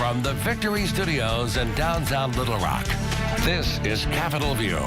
From the Victory Studios in downtown Little Rock, this is Capitol View.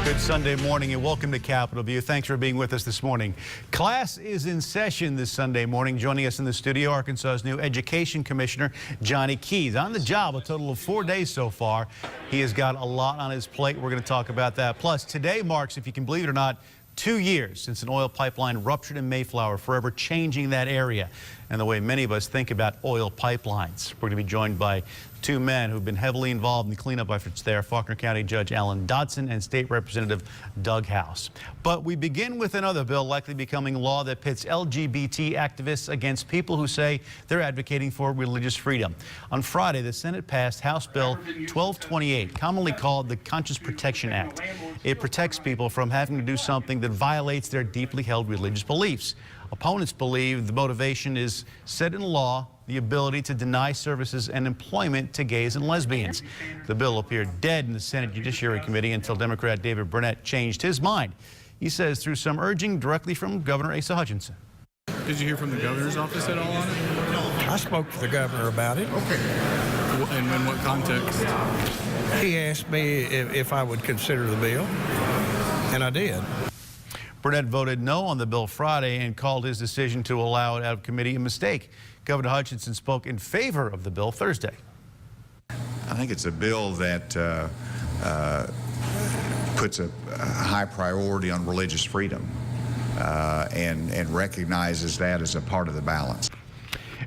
Good Sunday morning and welcome to Capitol View. Thanks for being with us this morning. Class is in session this Sunday morning. Joining us in the studio, Arkansas's new Education Commissioner, Johnny Keys. On the job a total of 4 days so far. He has got a lot on his plate. We're going to talk about that. Plus, today marks, if you can believe it or not, 2 years since an oil pipeline ruptured in Mayflower, forever changing that area and the way many of us think about oil pipelines. We're going to be joined by two men who've been heavily involved in the cleanup efforts there, Faulkner County Judge Alan Dodson and State Representative Doug House. But we begin with another bill likely becoming law that pits LGBT activists against people who say they're advocating for religious freedom. On Friday, the Senate passed House Bill 1228, commonly called the Conscience Protection Act. It protects people from having to do something that violates their deeply held religious beliefs. Opponents believe the motivation is set in law, the ability to deny services and employment to gays and lesbians. The bill appeared dead in the Senate Judiciary Committee until Democrat David Burnett changed his mind. He says through some urging directly from Governor Asa Hutchinson. Did you hear from the governor's office at all on it? I spoke to the governor about it. Okay. And in what context? He asked me if I would consider the bill, and I did. Burnett voted no on the bill Friday and called his decision to allow it out of committee a mistake. Governor Hutchinson spoke in favor of the bill Thursday. I think it's a bill that puts a high priority on religious freedom and recognizes that as a part of the balance.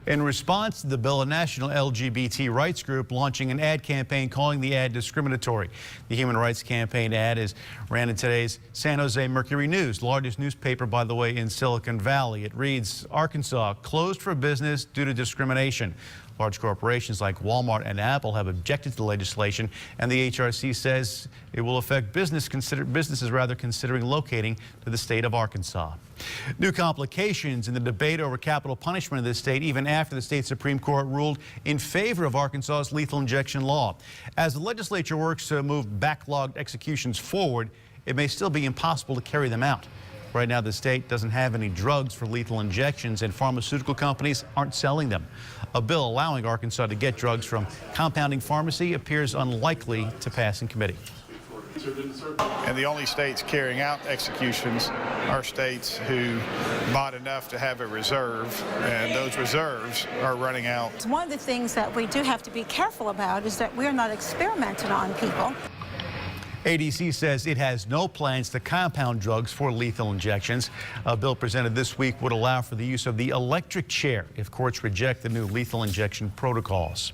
In response to the bill, a national LGBT rights group launching an ad campaign calling the ad discriminatory. The Human Rights Campaign ad is ran in today's San Jose Mercury News, largest newspaper, by the way, in Silicon Valley. It reads, Arkansas closed for business due to discrimination. Large corporations like Walmart and Apple have objected to the legislation, and the HRC says it will affect businesses considering locating to the state of Arkansas. New complications in the debate over capital punishment in this state, even after the state Supreme Court ruled in favor of Arkansas's lethal injection law. As the legislature works to move backlogged executions forward, it may still be impossible to carry them out. Right now, the state doesn't have any drugs for lethal injections, and pharmaceutical companies aren't selling them. A bill allowing Arkansas to get drugs from compounding pharmacy appears unlikely to pass in committee. And the only states carrying out executions are states who bought enough to have a reserve, and those reserves are running out. One of the things that we do have to be careful about is that we're not experimenting on people. ADC says it has no plans to compound drugs for lethal injections. A bill presented this week would allow for the use of the electric chair if courts reject the new lethal injection protocols.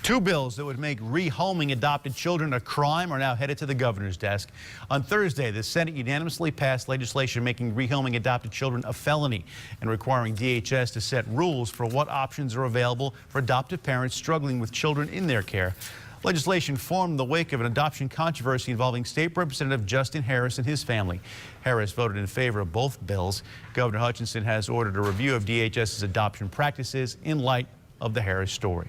Two bills that would make rehoming adopted children a crime are now headed to the governor's desk. On Thursday, the Senate unanimously passed legislation making rehoming adopted children a felony and requiring DHS to set rules for what options are available for adoptive parents struggling with children in their care. Legislation formed in the wake of an adoption controversy involving State Representative Justin Harris and his family. Harris voted in favor of both bills. Governor Hutchinson has ordered a review of DHS's adoption practices in light of the Harris story.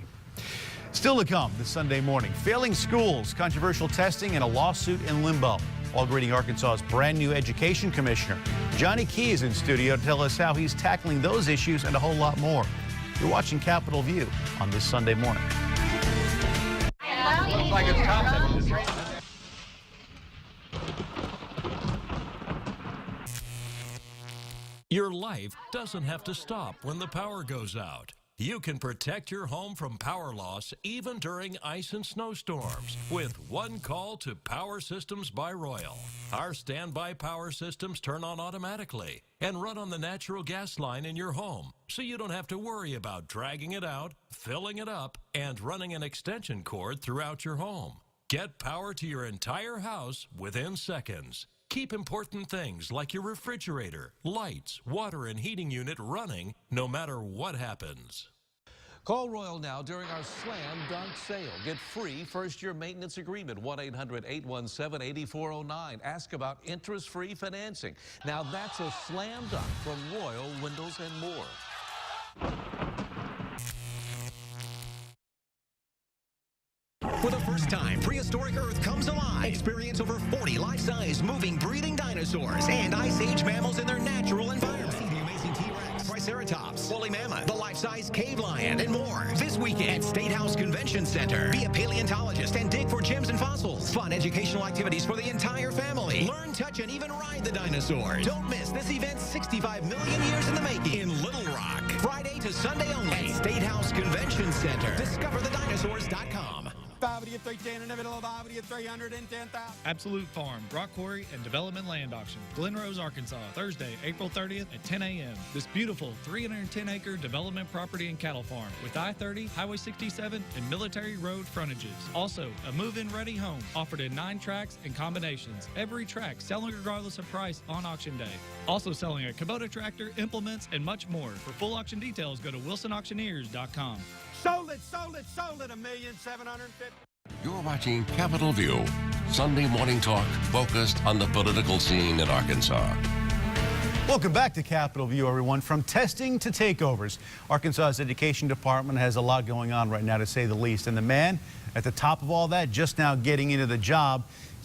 Still to come this Sunday morning, failing schools, controversial testing, and a lawsuit in limbo. All greeting Arkansas's brand new Education Commissioner. Johnny Key is in studio to tell us how he's tackling those issues and a whole lot more. You're watching Capitol View on this Sunday morning. Looks like it's Thompson. Your life doesn't have to stop when the power goes out. You can protect your home from power loss even during ice and snowstorms with one call to Power Systems by Royal. Our standby power systems turn on automatically and run on the natural gas line in your home, so you don't have to worry about dragging it out, filling it up, and running an extension cord throughout your home. Get power to your entire house within seconds. Keep important things like your refrigerator, lights, water, and heating unit running no matter what happens. Call Royal now during our Slam Dunk Sale. Get free first-year maintenance agreement, 1-800-817-8409. Ask about interest-free financing. Now that's a slam dunk from Royal Windows and More. For the first time, prehistoric Earth comes alive. Experience over 40 life-size, moving, breathing dinosaurs and Ice Age mammals in their natural environment. See the amazing T-Rex, Triceratops, woolly mammoth, the life-size cave lion, and more. This week. Center. Be a paleontologist and dig for gems and fossils. Fun educational activities for the entire family. Learn, touch, and even ride the dinosaurs. Don't miss this event, 65 million years in the making, in Little Rock. Friday to Sunday only at State House Convention Center. DiscoverTheDinosaurs.com. Absolute Farm, Rock Quarry, and Development Land Auction, Glen Rose, Arkansas, Thursday, April 30th at 10 a.m. This beautiful 310-acre development property and cattle farm with I-30, Highway 67, and military road frontages. Also, a move-in ready home offered in 9 tracks and combinations. Every track selling regardless of price on auction day. Also selling a Kubota tractor, implements, and much more. For full auction details, go to wilsonauctioneers.com. Sold it, $1,750,000. You're watching Capitol View, Sunday morning talk focused on the political scene in Arkansas. Welcome back to Capitol View, everyone. From testing to takeovers, Arkansas's education department has a lot going on right now, to say the least. And the man at the top of all that, just now getting into the job,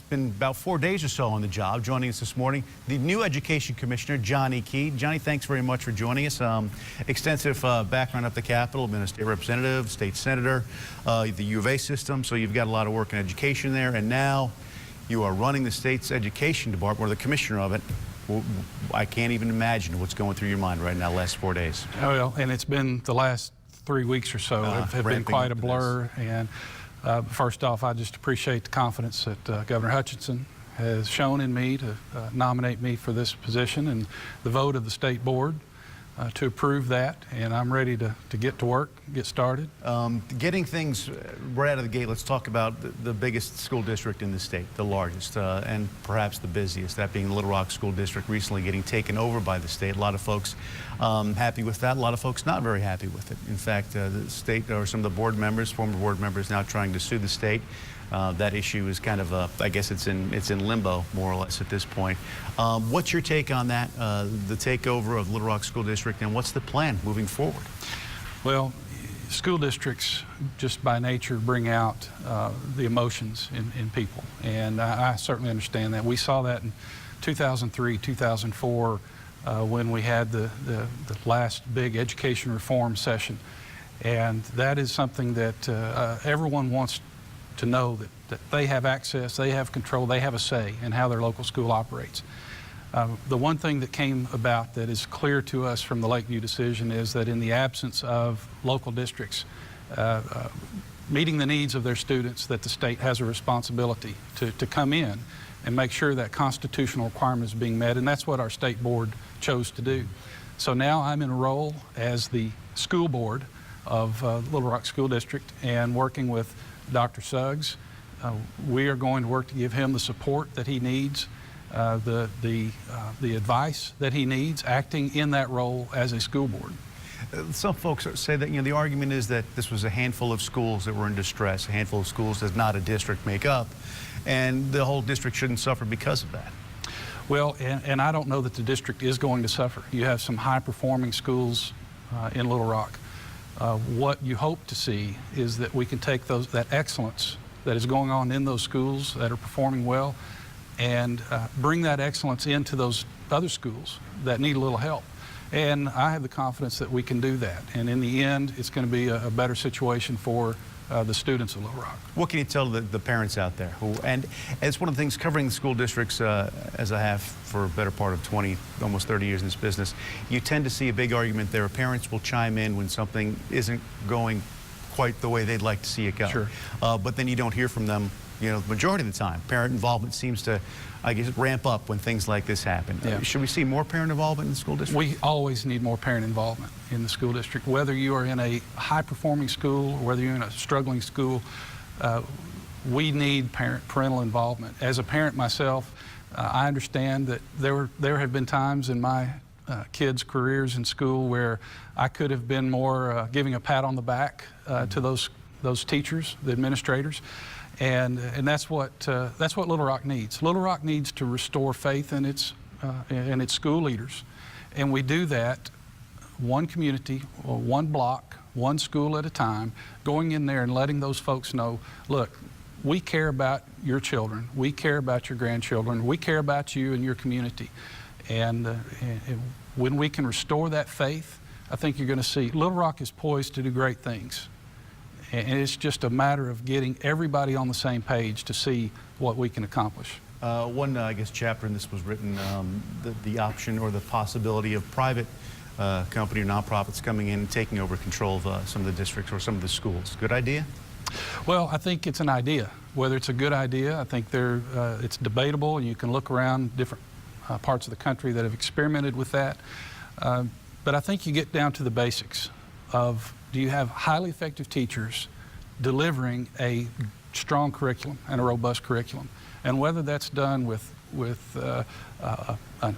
been about 4 days or so on the job. Joining us this morning, the new Education Commissioner, Johnny Key. Johnny, thanks very much for joining us. Extensive background up the Capitol, been a state representative, state senator, the U of A system, so you've got a lot of work in education there, and now you are running the state's education department, or the commissioner of it. I can't even imagine what's going through your mind right now, last 4 days. Oh, well, and it's been the last 3 weeks or so have been quite a blur. And first off, I just appreciate the confidence that Governor Hutchinson has shown in me to nominate me for this position, and the vote of the state board to approve that, and I'm ready to get to work, get started. Getting things right out of the gate, let's talk about the biggest school district in the state, the largest, and perhaps the busiest, that being the Little Rock School District, recently getting taken over by the state. A lot of folks happy with that, a lot of folks not very happy with it. In fact, the state, or some of the board members, former board members, now trying to sue the state. That issue is kind of, I guess it's in limbo, more or less, at this point. What's your take on that, the takeover of Little Rock School District, and what's the plan moving forward? Well, school districts, just by nature, bring out the emotions in people, and I certainly understand that. We saw that in 2003, 2004, when we had the last big education reform session, and that is something that everyone wants to know that they have access, they have control, they have a say in how their local school operates. The one thing that came about that is clear to us from the Lakeview decision is that in the absence of local districts meeting the needs of their students, that the state has a responsibility to come in and make sure that constitutional requirement is being met, and that's what our state board chose to do. So now I'm in a role as the school board of Little Rock School District, and working with Dr. Suggs. We are going to work to give him the support that he needs, the advice that he needs, acting in that role as a school board. Some folks say that, the argument is that this was a handful of schools that were in distress, a handful of schools that not a district make up, and the whole district shouldn't suffer because of that. Well, and I don't know that the district is going to suffer. You have some high-performing schools in Little Rock. What you hope to see is that we can take that excellence that is going on in those schools that are performing well, and bring that excellence into those other schools that need a little help. And I have the confidence that we can do that. And in the end, it's going to be a better situation for the students of Little Rock. What can you tell the parents out there? And it's one of the things, covering the school districts as I have for a better part of 20, almost 30 years in this business, you tend to see a big argument there. Parents will chime in when something isn't going quite the way they'd like to see it go. Sure. But then you don't hear from them, the majority of the time. Parent involvement seems to, I guess, ramp up when things like this happen. Yeah. Should we see more parent involvement in the school district? We always need more parent involvement in the school district. Whether you are in a high-performing school or whether you're in a struggling school, we need parental involvement. As a parent myself, I understand that there have been times in my kids' careers in school where I could have been more giving a pat on the back to those teachers, the administrators. And that's what Little Rock needs. Little Rock needs to restore faith in its school leaders, and we do that one community, or one block, one school at a time, going in there and letting those folks know, look, we care about your children, we care about your grandchildren, we care about you and your community, and when we can restore that faith, I think you're going to see Little Rock is poised to do great things. And it's just a matter of getting everybody on the same page to see what we can accomplish. One, I guess, chapter in this was written, the option or the possibility of private company or nonprofits coming in and taking over control of some of the districts or some of the schools. Good idea? Well, I think it's an idea. Whether it's a good idea, I think it's debatable, and you can look around different parts of the country that have experimented with that. But I think you get down to the basics of, do you have highly effective teachers delivering a strong curriculum and a robust curriculum? And whether that's done with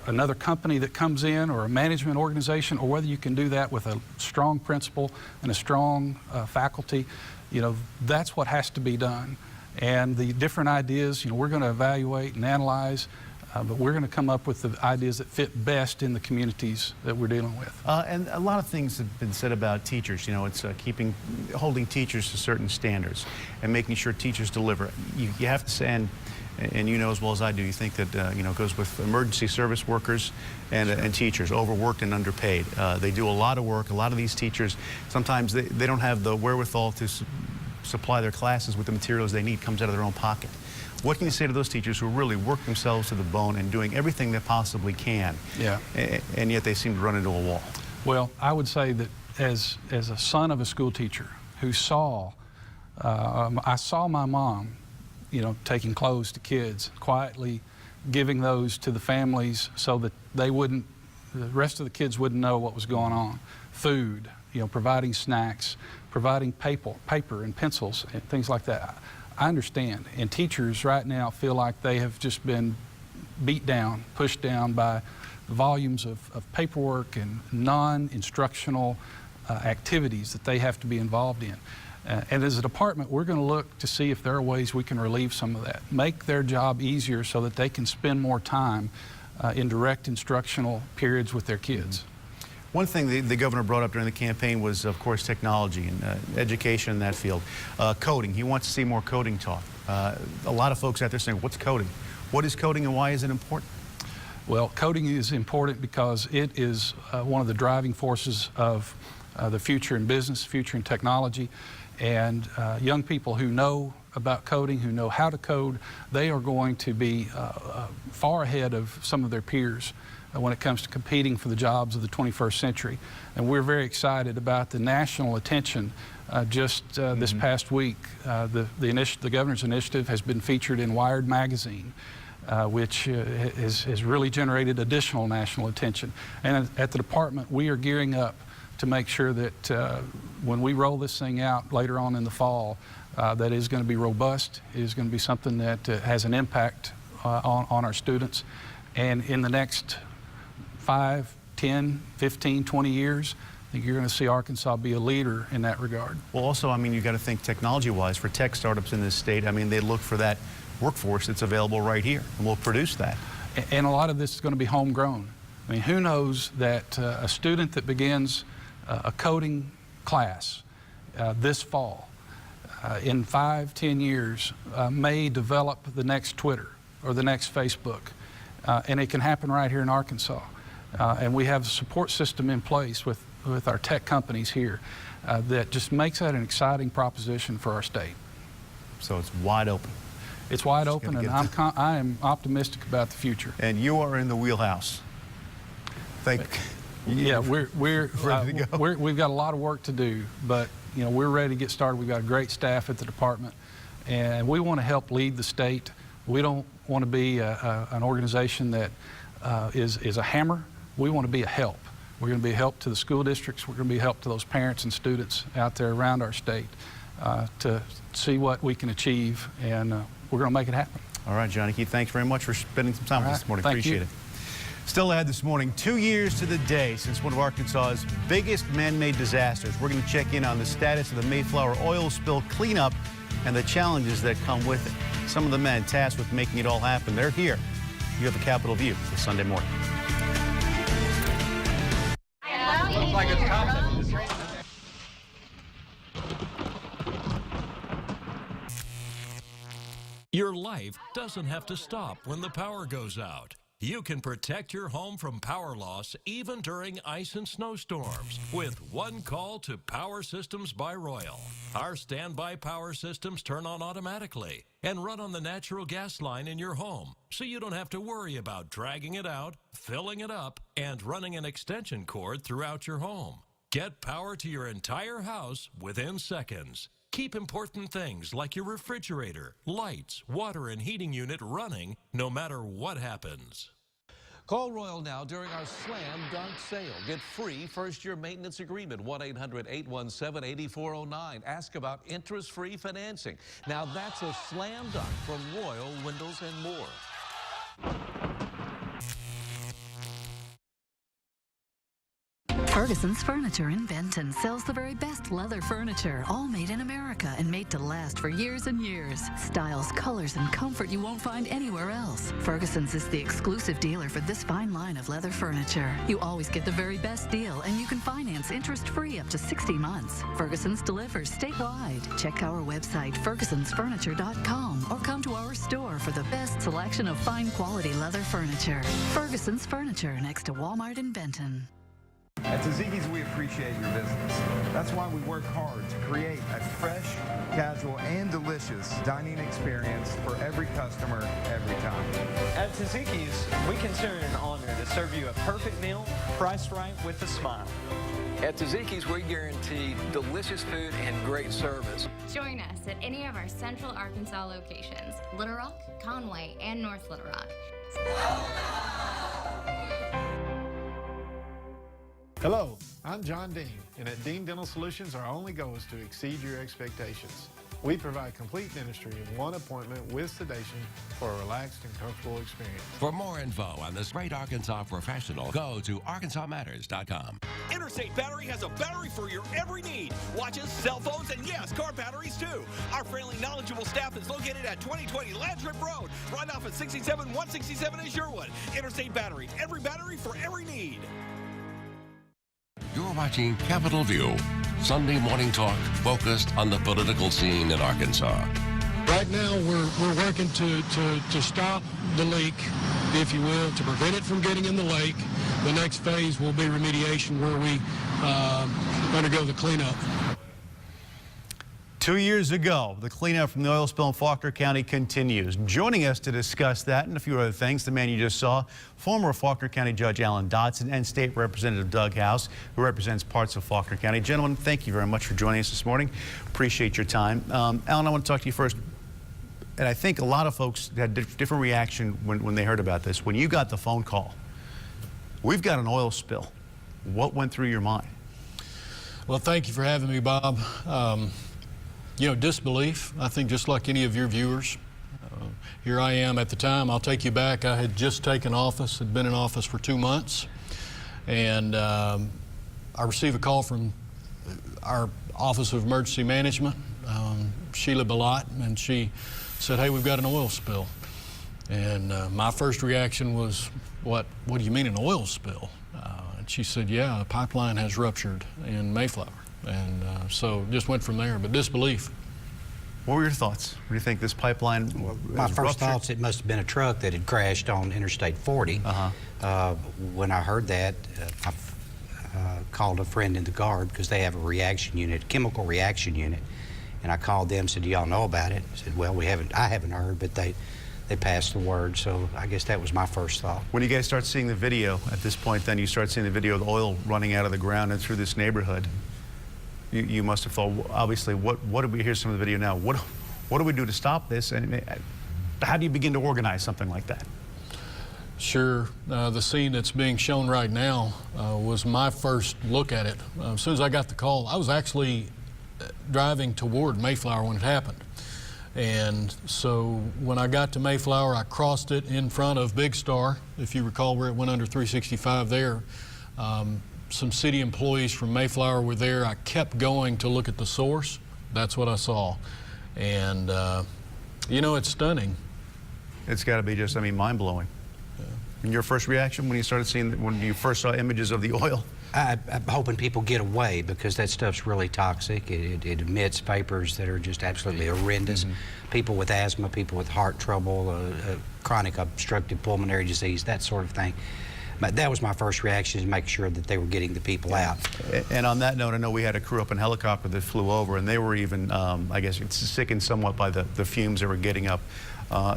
another company that comes in, or a management organization, or whether you can do that with a strong principal and a strong faculty, that's what has to be done. And the different ideas, we're going to evaluate and analyze, but we're going to come up with the ideas that fit best in the communities that we're dealing with. And a lot of things have been said about teachers. It's holding teachers to certain standards and making sure teachers deliver. You have to say, and you know as well as I do, you think that it goes with emergency service workers and teachers, overworked and underpaid. They do a lot of work. A lot of these teachers, sometimes they don't have the wherewithal to supply their classes with the materials they need. Comes out of their own pocket. What can you say to those teachers who really work themselves to the bone and doing everything they possibly can, and yet they seem to run into a wall? Well, I would say that as a son of a school teacher who I saw my mom, taking clothes to kids, quietly giving those to the families so that the rest of the kids wouldn't know what was going on. Food, providing snacks, providing paper and pencils and things like that. I understand, and teachers right now feel like they have just been beat down, pushed down by volumes of paperwork and non-instructional activities that they have to be involved in. And as a department, we're going to look to see if there are ways we can relieve some of that, make their job easier so that they can spend more time in direct instructional periods with their kids. One thing the governor brought up during the campaign was, of course, technology and education in that field. Coding. He wants to see more coding talk. A lot of folks out there saying, what's coding? What is coding and why is it important? Well, coding is important because it is one of the driving forces of the future in business, future in technology. And young people who know about coding, who know how to code, they are going to be far ahead of some of their peers when it comes to competing for the jobs of the 21st century. And we're very excited about the national attention. This past week, the governor's initiative has been featured in Wired magazine, which has really generated additional national attention. And at the department, we are gearing up to make sure that when we roll this thing out later on in the fall, that is going to be robust, is going to be something that has an impact on our students. And in the next 5, 10, 15, 20 years, I think you're going to see Arkansas be a leader in that regard. Well, also, I mean, you've got to think technology-wise for tech startups in this state. I mean, they look for that workforce that's available right here, and we'll produce that. And a lot of this is going to be homegrown. I mean, who knows that a student that begins a coding class this fall, in 5, 10 years, may develop the next Twitter or the next Facebook. And it can happen right here in Arkansas. And we have a support system in place with our tech companies here that just makes that an exciting proposition for our state. So it's wide open. It's wide open, and I am optimistic about the future. And you are in the wheelhouse. Yeah, we've got a lot of work to do, but we're ready to get started. We've got a great staff at the department, and we want to help lead the state. We don't want to be an organization that is a hammer. We want to be a help. We're going to be a help to the school districts. We're going to be a help to those parents and students out there around our state to see what we can achieve, and we're going to make it happen. All right, Johnny Keith, thanks very much for spending some time with us this morning. Appreciate it. Still ahead this morning, 2 years to the day since one of Arkansas's biggest man-made disasters. We're going to check in on the status of the Mayflower oil spill cleanup and the challenges that come with it. Some of the men tasked with making it all happen, they're here. You have a Capitol View this Sunday morning. Looks like it's coming. Your life doesn't have to stop when the power goes out. You can protect your home from power loss even during ice and snowstorms with one call to Power Systems by Royal. Our standby power systems turn on automatically and run on the natural gas line in your home, so you don't have to worry about dragging it out, filling it up, and running an extension cord throughout your home. Get power to your entire house within seconds. Keep important things like your refrigerator, lights, water, and heating unit running no matter what happens. Call Royal now during our Slam Dunk Sale. Get free first-year maintenance agreement, 1-800-817-8409. Ask about interest-free financing. Now that's a slam dunk from Royal Windows and More. Ferguson's Furniture in Benton sells the very best leather furniture, all made in America and made to last for years and years. Styles, colors, and comfort you won't find anywhere else. Ferguson's is the exclusive dealer for this fine line of leather furniture. You always get the very best deal, and you can finance interest-free up to 60 months. Ferguson's delivers statewide. Check our website, fergusonsfurniture.com, or come to our store for the best selection of fine quality leather furniture. Ferguson's Furniture, next to Walmart in Benton. At Tzatziki's, we appreciate your business. That's why we work hard to create a fresh, casual, and delicious dining experience for every customer, every time. At Tzatziki's, we consider it an honor to serve you a perfect meal, priced right with a smile. At Tzatziki's, we guarantee delicious food and great service. Join us at any of our Central Arkansas locations, Little Rock, Conway, and North Little Rock. Hello, I'm John Dean, and at Dean Dental Solutions, our only goal is to exceed your expectations. We provide complete dentistry in one appointment with sedation for a relaxed and comfortable experience. For more info on this great Arkansas professional, go to arkansasmatters.com. Interstate Battery has a battery for your every need. Watches, cell phones, and yes, car batteries too. Our friendly, knowledgeable staff is located at 2020 Landrip Road, right off at 167 in Sherwood. Interstate Battery, every battery for every need. You're watching Capitol View, Sunday morning talk focused on the political scene in Arkansas. Right now, we're working to stop the leak, if you will, to prevent it from getting in the lake. The next phase will be remediation, where we undergo the cleanup. 2 years ago, the cleanup from the oil spill in Faulkner County continues. Joining us to discuss that and a few other things, the man you just saw, former Faulkner County Judge Alan Dotson and State Representative Doug House, who represents parts of Faulkner County. Gentlemen, thank you very much for joining us this morning. Appreciate your time. Alan, I want to talk to you first. And I think a lot of folks had different reaction when they heard about this. When you got the phone call, we've got an oil spill. What went through your mind? Well, thank you for having me, Bob. You know, disbelief, I think, just like any of your viewers. Here I am at the time. I'll take you back. I had just taken office, had been in office for 2 months, and I received a call from our Office of Emergency Management, Sheila Ballot, and she said, hey, we've got an oil spill. And my first reaction was, what do you mean an oil spill? And she said, yeah, a pipeline has ruptured in Mayflower. And so just went from there, but disbelief. What were your thoughts? What do you think this pipeline My first thoughts, it must have been a truck that had crashed on Interstate 40. When I heard that, I called a friend in the Guard because they have a reaction unit, chemical reaction unit, and I called them, said, do y'all know about it? I said, well, I haven't heard, but they passed the word, so I guess that was my first thought. When you guys start seeing the video at this point, then you start seeing the video of the oil running out of the ground and through this neighborhood. You must have thought, obviously, what do we hear some of the video now? What do we do to stop this? And how do you begin to organize something like that? Sure. The scene that's being shown right now was my first look at it. As soon as I got the call, I was actually driving toward Mayflower when it happened. And so when I got to Mayflower, I crossed it in front of Big Star, if you recall where it went under 365 there. Some city employees from Mayflower were there. I kept going to look at the source. That's what I saw. And, you know, it's stunning. It's got to be just, I mean, mind-blowing. Yeah. And your first reaction when you started seeing, when you first saw images of the oil? I'm hoping people get away because that stuff's really toxic. It emits vapors that are just absolutely horrendous. People with asthma, people with heart trouble, chronic obstructive pulmonary disease, that sort of thing. But that was my first reaction, is make sure that they were getting the people out. And on that note, I know we had a crew up in helicopter that flew over, and they were even, I guess, sickened somewhat by the fumes that were getting up,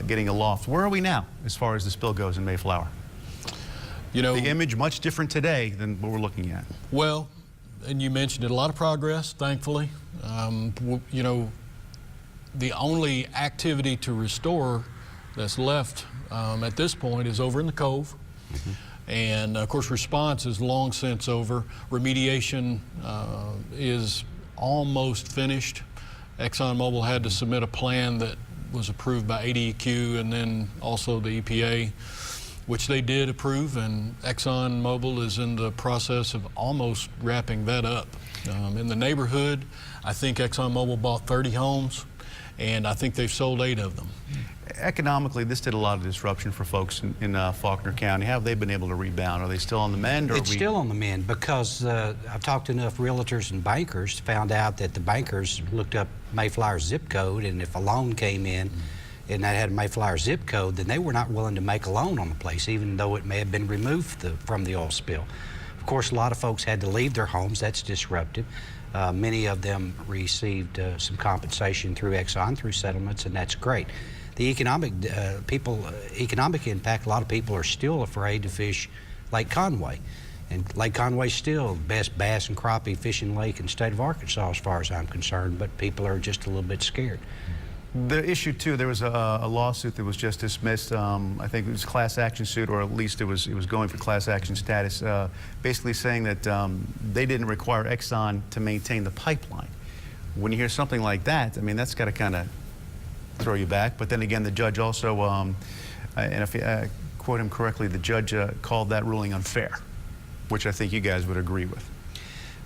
getting aloft. Where are we now as far as the spill goes in Mayflower? You know, the image much different today than what we're looking at. Well, and you mentioned it, a lot of progress, thankfully. You know, the only activity to restore that's left at this point is over in the Cove. And of course, response is long since over. Remediation is almost finished. ExxonMobil had to submit a plan that was approved by ADEQ and then also the EPA, which they did approve, and ExxonMobil is in the process of almost wrapping that up. In the neighborhood, I think ExxonMobil bought 30 homes, and I think they've sold 8 of them. Economically, this did a lot of disruption for folks in Faulkner County. How have they been able to rebound? Are they still on the mend? Or it's still on the mend because I've talked to enough realtors and bankers, found out that the bankers looked up Mayflower's zip code, and if a loan came in and that had a Mayflower zip code, then they were not willing to make a loan on the place, even though it may have been removed from the oil spill. Of course, a lot of folks had to leave their homes. That's disruptive. Many of them received some compensation through Exxon, through settlements, and that's great. The economic impact, a lot of people are still afraid to fish Lake Conway. And Lake Conway's still the best bass and crappie fishing lake in the state of Arkansas as far as I'm concerned, but people are just a little bit scared. The issue, too, there was a lawsuit that was just dismissed. I think it was a class action suit, or at least it was going for class action status, basically saying that they didn't require Exxon to maintain the pipeline. When you hear something like that, I mean, that's got to kind of throw you back. But then again, the judge also, and if I quote him correctly, the judge called that ruling unfair, which I think you guys would agree with.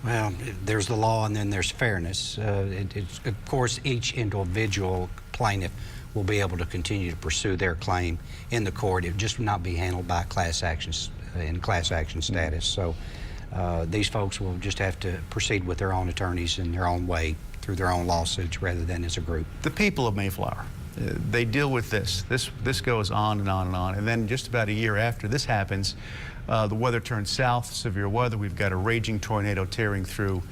Well, there's the law and then there's fairness. Of course, each individual plaintiff will be able to continue to pursue their claim in the court. It just will not be handled by class actions in class action status. So these folks will just have to proceed with their own attorneys in their own way through their own lawsuits rather than as a group. The people of Mayflower, they deal with this. This goes on and on and on. And then just about a year after this happens, the weather turns south, severe weather. We've got a raging tornado tearing through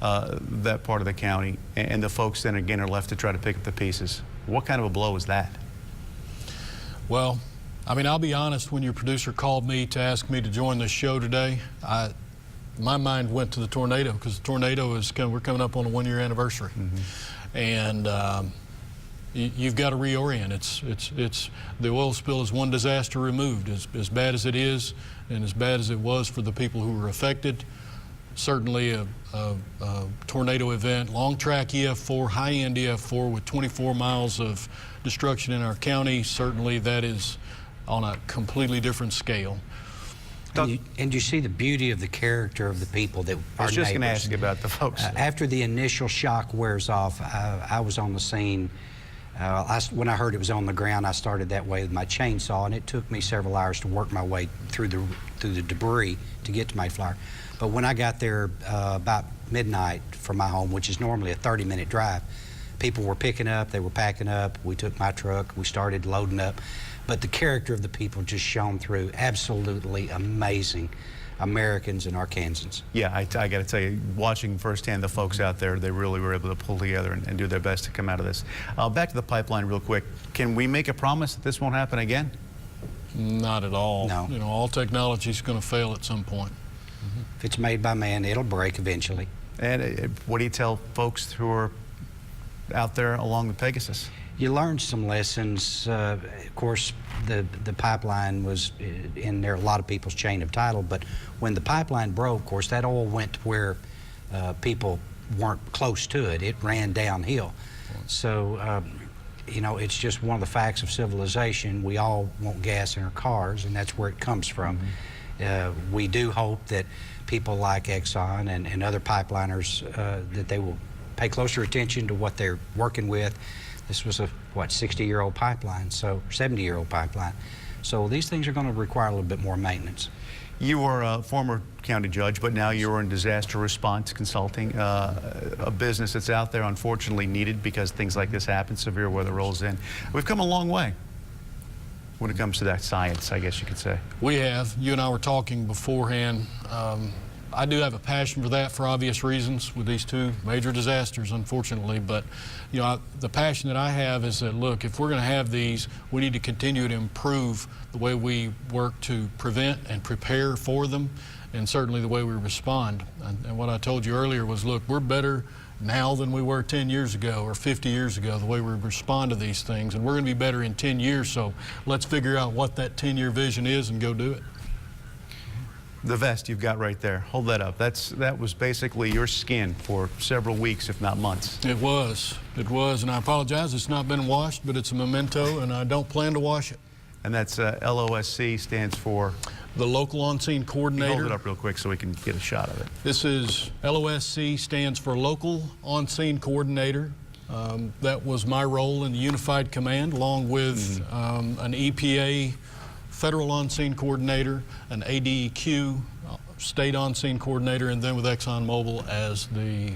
that part of the county, and the folks then again are left to try to pick up the pieces. What kind of a blow is that? Well, I mean, I'll be honest, when your producer called me to ask me to join this show today, my mind went to the tornado, because the tornado is we're coming up on a 1-year anniversary. And you've got to reorient. It's the oil spill is one disaster removed. As bad as it is, and as bad as it was for the people who were affected, certainly a tornado event, long track EF4, high end EF4 with 24 miles of destruction in our county, certainly that is on a completely different scale. And you see the beauty of the character of the people that are neighbors. I was just going to ask you about the folks. After the initial shock wears off, I was on the scene. When I heard it was on the ground, I started that way with my chainsaw, and it took me several hours to work my way through the debris to get to Mayflower. But when I got there about midnight from my home, which is normally a 30-minute drive, people were picking up, they were packing up. We took my truck, we started loading up. But the character of the people just shone through. Absolutely amazing Americans and Arkansans. Yeah, I got to tell you, watching firsthand the folks out there, they really were able to pull together and do their best to come out of this. Back to the pipeline real quick. Can we make a promise that this won't happen again? Not at all. No. You know, all technology is going to fail at some point. If it's made by man, it'll break eventually. And what do you tell folks who are out there along the Pegasus? You learn some lessons. Of course, the pipeline was in there, a lot of people's chain of title, but when the pipeline broke, of course, that oil went to where people weren't close to it. It ran downhill. So, you know, it's just one of the facts of civilization. We all want gas in our cars, and that's where it comes from. We do hope that people like Exxon and other pipeliners, that they will pay closer attention to what they're working with. This was a, 60-year-old pipeline, so 70-year-old pipeline. So these things are going to require a little bit more maintenance. You were a former county judge, but now you're in disaster response consulting, a business that's out there unfortunately needed because things like this happen, severe weather rolls in. We've come a long way when it comes to that science, I guess you could say. We have. You and I were talking beforehand. I do have a passion for that for obvious reasons with these two major disasters, unfortunately. But, you know, the passion that I have is that, look, if we're going to have these, we need to continue to improve the way we work to prevent and prepare for them, and certainly the way we respond. And what I told you earlier was, look, we're better now than we were 10 years ago or 50 years ago, the way we respond to these things. And we're going to be better in 10 years, so let's figure out what that 10-year vision is and go do it. The vest you've got right there, hold that up. That was basically your skin for several weeks, if not months. It was, and I apologize, it's not been washed, but it's a memento, and I don't plan to wash it. And that's LOSC stands for? The Local On-Scene Coordinator. Hold it up real quick so we can get a shot of it. This is, LOSC stands for Local On-Scene Coordinator. That was my role in the Unified Command, along with an EPA Federal On-Scene Coordinator, an ADEQ State On-Scene Coordinator, and then with ExxonMobil as the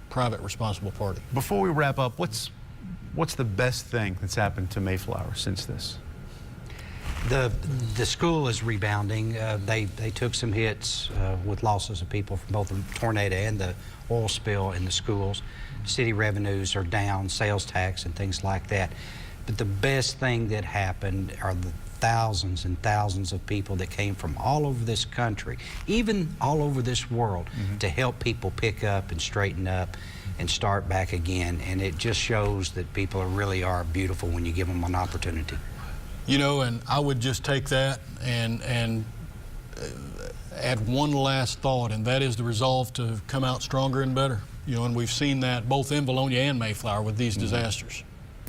private responsible party. Before we wrap up, what's the best thing that's happened to Mayflower since this? The school is rebounding. They took some hits with losses of people from both the tornado and the oil spill in the schools. City revenues are down, sales tax and things like that. But the best thing that happened are the thousands and thousands of people that came from all over this country, even all over this world, to help people pick up and straighten up and start back again. And it just shows that people really are beautiful when you give them an opportunity. You know, and I would just take that and add one last thought, and that is the resolve to come out stronger and better. You know, and we've seen that both in Bologna and Mayflower with these disasters.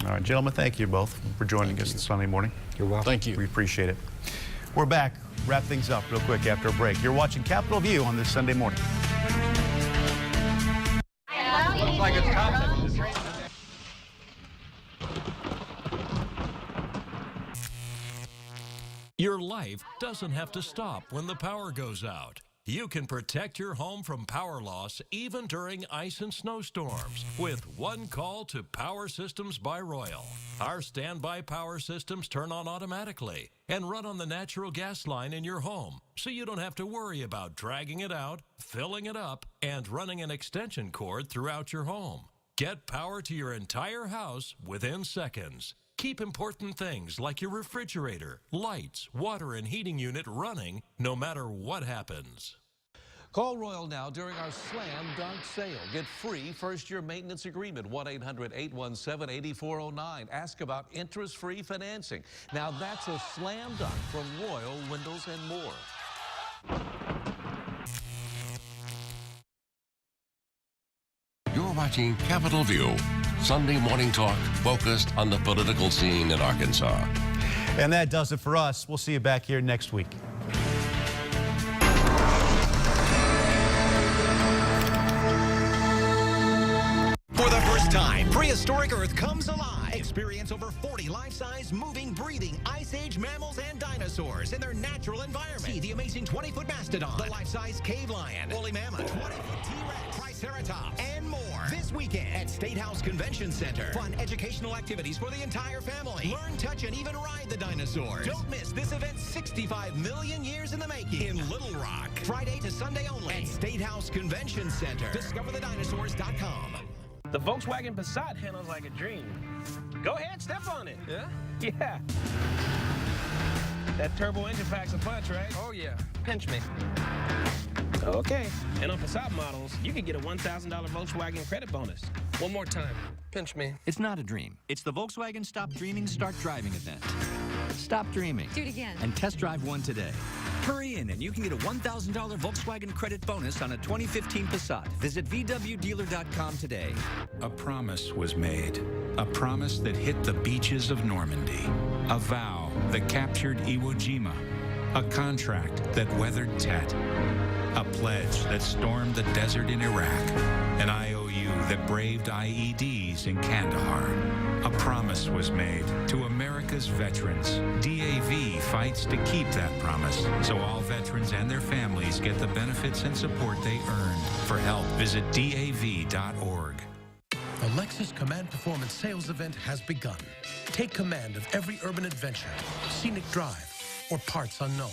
All right, gentlemen, thank you both for joining us this Sunday morning. You're welcome. Thank you. We appreciate it. We're back. Wrap things up real quick after a break. You're watching Capitol View on this Sunday morning. Looks like it's coming. Your life doesn't have to stop when the power goes out. You can protect your home from power loss even during ice and snowstorms with one call to Power Systems by Royal. Our standby power systems turn on automatically and run on the natural gas line in your home, so you don't have to worry about dragging it out, filling it up, and running an extension cord throughout your home. Get power to your entire house within seconds. Keep important things like your refrigerator, lights, water, and heating unit running no matter what happens. Call Royal now during our Slam Dunk Sale. Get free first-year maintenance agreement, 1-800-817-8409. Ask about interest-free financing. Now that's a slam dunk from Royal Windows and More. You're watching Capitol View, Sunday morning talk focused on the political scene in Arkansas. And that does it for us. We'll see you back here next week. For the first time, prehistoric Earth comes alive. Experience over 40 life-size, moving, breathing, Ice Age mammals and dinosaurs in their natural environment. See the amazing 20-foot mastodon, the life-size cave lion, woolly mammoth, 20-foot T-Rex, Triceratops, and more. This weekend at State House Convention Center. Fun educational activities for the entire family. Learn, touch, and even ride the dinosaurs. Don't miss this event 65 million years in the making in Little Rock. Friday to Sunday only at State House Convention Center. DiscoverTheDinosaurs.com. The Volkswagen Passat handles like a dream. Go ahead, step on it. Yeah? Yeah. That turbo engine packs a punch, right? Oh, yeah. Pinch me. Okay. And on Passat models, you can get a $1,000 Volkswagen credit bonus. One more time. Pinch me. It's not a dream. It's the Volkswagen Stop Dreaming, Start Driving event. Stop dreaming. Do it again. And test drive one today. Hurry in and you can get a $1,000 Volkswagen credit bonus on a 2015 Passat. Visit VWDealer.com today. A promise was made. A promise that hit the beaches of Normandy. A vow that captured Iwo Jima. A contract that weathered Tet. A pledge that stormed the desert in Iraq. An IOU that braved IEDs in Kandahar. A promise was made to America's veterans. DAV fights to keep that promise, so all veterans and their families get the benefits and support they earned. For help, visit DAV.org. The Lexus Command Performance Sales Event has begun. Take command of every urban adventure, scenic drive, or parts unknown.